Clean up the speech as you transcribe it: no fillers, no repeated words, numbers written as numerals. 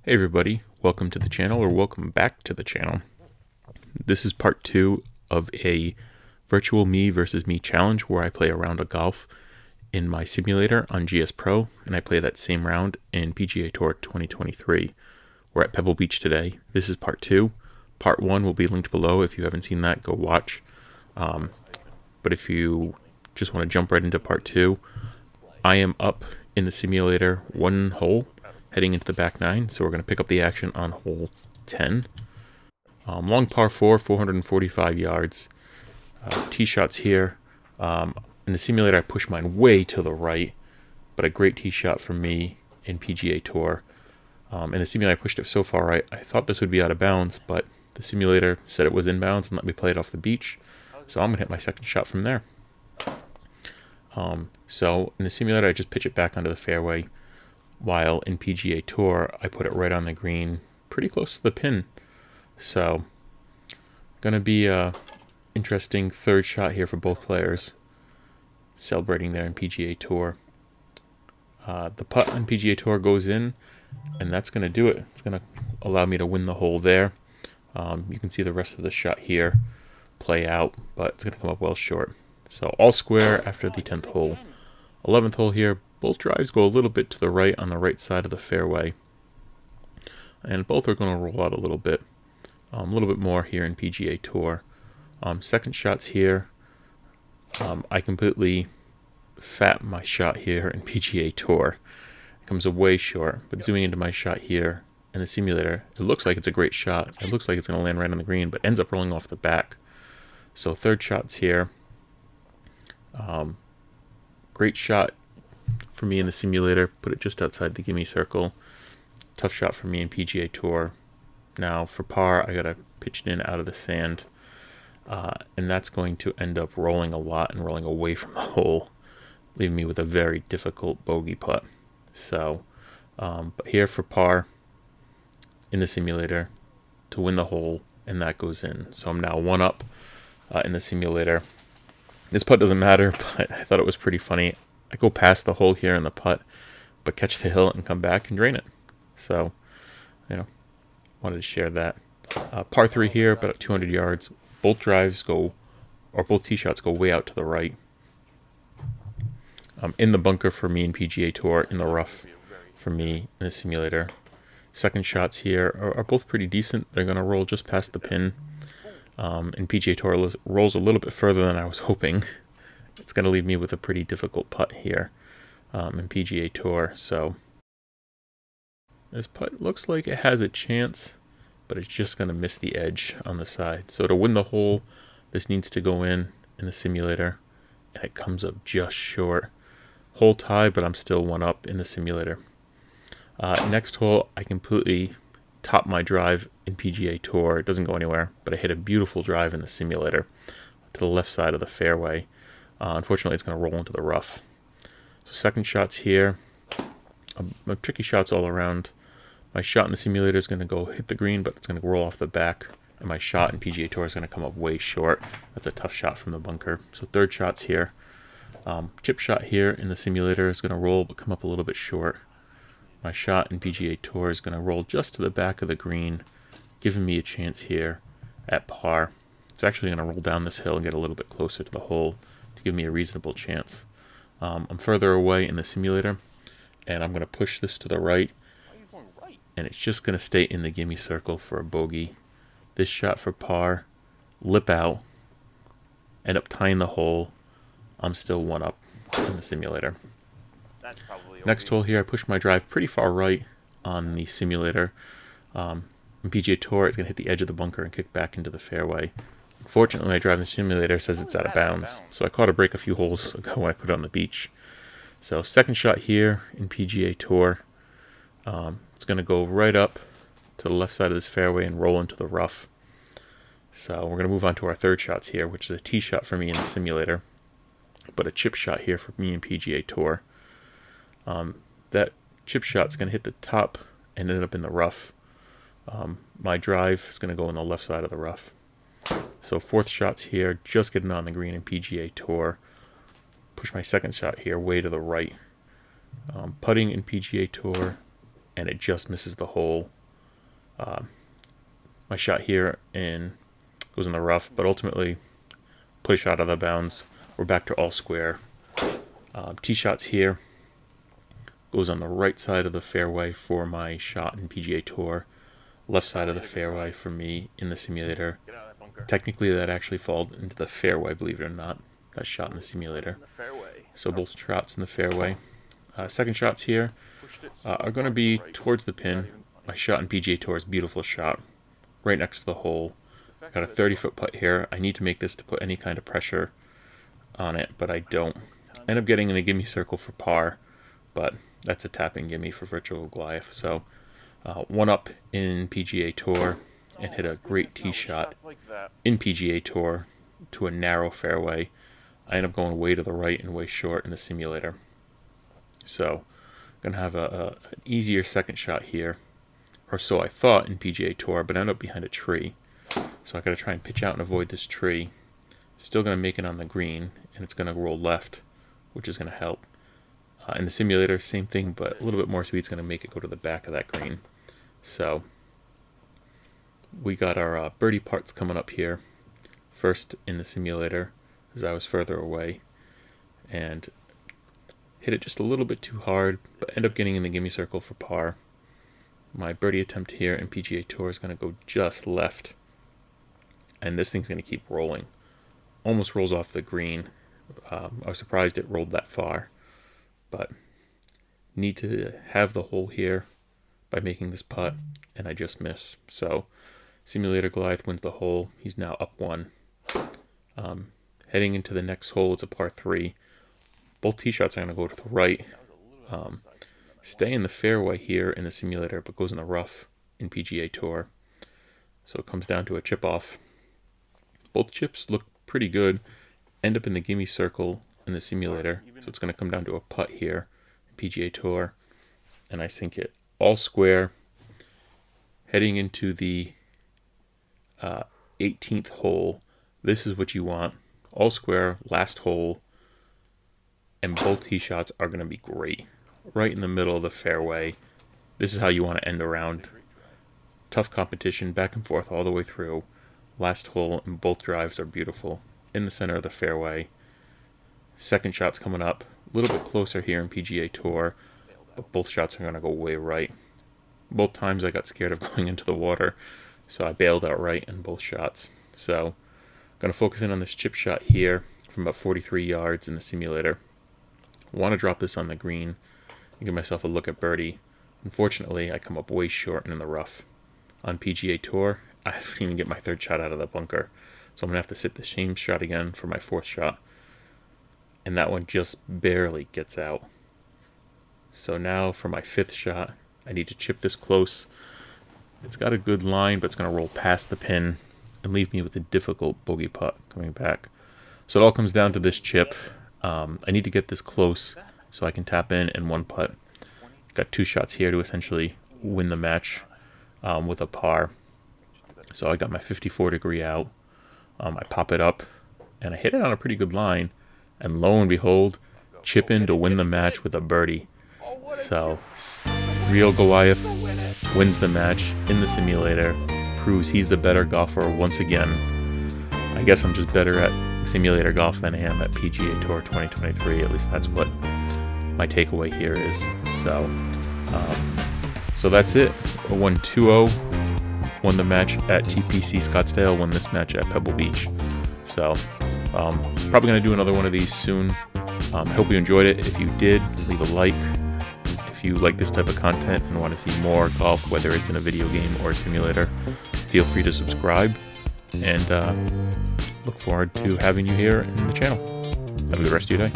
Hey everybody, welcome to the channel, or welcome back to the channel. This is part 2 of a virtual me versus me challenge where I play a round of golf in my simulator on GSPro, and I play that same round in PGA Tour 2023. We're at Pebble Beach today. This is part 2. Part 1 will be linked below. If you haven't seen that, go watch. But if you just want to jump right into part 2, I am up in the simulator one hole, heading into the back 9, so we're going to pick up the action on hole 10. Long par 4, 445 yards. Tee shots here. In the simulator, I push mine way to the right, but a great tee shot from me in PGA Tour. In the simulator, I pushed it so far right, I thought this would be out of bounds, but the simulator said it was in bounds and let me play it off the beach, so I'm going to hit my second shot from there. So in the simulator, I just pitch it back onto the fairway, while in PGA Tour, I put it right on the green, pretty close to the pin. So, gonna be a interesting third shot here for both players, celebrating there in PGA Tour. The putt on PGA Tour goes in, and that's gonna do it. It's gonna allow me to win the hole there. You can see the rest of the shot here play out, but it's gonna come up well short. So all square after the 10th hole. 11th hole here, both drives go a little bit to the right on the right side of the fairway. And both are going to roll out a little bit more here in PGA Tour. Second shots here, I completely fat my shot here in PGA Tour. It comes away short, but zooming into my shot here in the simulator, it looks like it's a great shot. It looks like it's going to land right on the green, but ends up rolling off the back. So third shots here. Great shot for me in the simulator, put it just outside the gimme circle. Tough shot for me in PGA Tour. Now for par, I gotta pitch it in out of the sand, and that's going to end up rolling a lot and rolling away from the hole, leaving me with a very difficult bogey putt. So, but here for par in the simulator to win the hole, and that goes in. So I'm now one up in the simulator. This putt doesn't matter, but I thought it was pretty funny. I go past the hole here in the putt, but catch the hill and come back and drain it. So, wanted to share that. Par 3 here, about 200 yards. Both both tee shots go way out to the right. In the bunker for me in PGA Tour, in the rough for me in the simulator. Second shots here are both pretty decent. They're going to roll just past the pin. In PGA Tour, rolls a little bit further than I was hoping. It's going to leave me with a pretty difficult putt here in PGA Tour. So this putt looks like it has a chance, but it's just going to miss the edge on the side. So to win the hole, this needs to go in the simulator, and it comes up just short. Hole tie, but I'm still one up in the simulator. Next hole, I completely top my drive in PGA Tour. It doesn't go anywhere, but I hit a beautiful drive in the simulator to the left side of the fairway. Unfortunately, it's going to roll into the rough. So second shots here. Tricky shots all around. My shot in the simulator is going to go hit the green, but it's going to roll off the back. And my shot in PGA Tour is going to come up way short. That's a tough shot from the bunker. So third shots here. Chip shot here in the simulator is going to roll, but come up a little bit short. My shot in PGA Tour is going to roll just to the back of the green, giving me a chance here at par. It's actually going to roll down this hill and get a little bit closer to the hole to give me a reasonable chance. I'm further away in the simulator, and I'm going to push this to the right, and it's just going to stay in the gimme circle for a bogey. This shot for par, lip out, end up tying the hole. I'm still one up in the simulator. Next hole here, I push my drive pretty far right on the simulator. In PGA Tour, it's going to hit the edge of the bunker and kick back into the fairway. Unfortunately, my drive in the simulator says it's out of bounds, so I caught a break a few holes ago when I put it on the beach. So second shot here in PGA Tour. It's going to go right up to the left side of this fairway and roll into the rough. So we're going to move on to our third shots here, which is a tee shot for me in the simulator, but a chip shot here for me in PGA Tour. That chip shot is going to hit the top and end up in the rough. My drive is going to go on the left side of the rough. So fourth shot's here, just getting on the green in PGA Tour. Push my second shot here way to the right. Putting in PGA Tour, and it just misses the hole. My shot here and goes in the rough, but ultimately play shot out of bounds. We're back to all square. Tee shots here goes on the right side of the fairway for my shot in PGA Tour, left side of the fairway for me in the simulator. Technically that actually falls into the fairway, believe it or not, that shot in the simulator. So both shots in the fairway. Second shots here are going to be towards the pin. My shot in PGA Tour is a beautiful shot, right next to the hole. Got a 30-foot putt here. I need to make this to put any kind of pressure on it, but I don't. End up getting in the gimme circle for par, but that's a tapping gimme for Virtual Goliath. So one up in PGA Tour and hit a great tee shot in PGA Tour to a narrow fairway. I end up going way to the right and way short in the simulator. So I'm going to have an easier second shot here, or so I thought in PGA Tour, but I ended up behind a tree. So I got to try and pitch out and avoid this tree. Still going to make it on the green, and it's going to roll left, which is going to help. In the simulator, same thing, but a little bit more speed is going to make it go to the back of that green. So we got our birdie parts coming up here. First in the simulator, because I was further away, and hit it just a little bit too hard, but end up getting in the gimme circle for par. My birdie attempt here in PGA Tour is going to go just left, and this thing's going to keep rolling. Almost rolls off the green. I was surprised it rolled that far, but need to have the hole here by making this putt, and I just miss. So Simulator Goliath wins the hole. He's now up one. Heading into the next hole, it's a par 3. Both tee shots are going to go to the right. Stay in the fairway here in the simulator, but goes in the rough in PGA Tour. So it comes down to a chip off. Both chips look pretty good. End up in the gimme circle in the simulator. So it's going to come down to a putt here in PGA Tour. And I sink it all square. Heading into the 18th hole. This is what you want. All square, last hole. And both tee shots are going to be great. Right in the middle of the fairway. This is how you want to end a round. Tough competition, back and forth all the way through. Last hole, and both drives are beautiful. In the center of the fairway. Second shot's coming up. A little bit closer here in PGA Tour. But both shots are going to go way right. Both times I got scared of going into the water. So I bailed out right in both shots. So I'm going to focus in on this chip shot here from about 43 yards in the simulator. Want to drop this on the green and give myself a look at birdie. Unfortunately, I come up way short and in the rough. On PGA Tour, I didn't even get my third shot out of the bunker. So I'm going to have to sit the same shot again for my fourth shot. And that one just barely gets out. So now for my fifth shot, I need to chip this close. It's got a good line, but it's going to roll past the pin and leave me with a difficult bogey putt coming back. So it all comes down to this chip. I need to get this close so I can tap in one putt. Got two shots here to essentially win the match with a par. So I got my 54-degree out. I pop it up, and I hit it on a pretty good line. And lo and behold, chip in to win the match with a birdie. So Real Goliath wins the match in the simulator. Proves he's the better golfer once again. I guess I'm just better at simulator golf than I am at PGA Tour 2023. At least that's what my takeaway here is. So that's it. I won 2-0. Won the match at TPC Scottsdale. Won this match at Pebble Beach. So probably going to do another one of these soon. I hope you enjoyed it. If you did, leave a like. If you like this type of content and want to see more golf, whether it's in a video game or a simulator, feel free to subscribe. And look forward to having you here in the channel. Have a good rest of your day.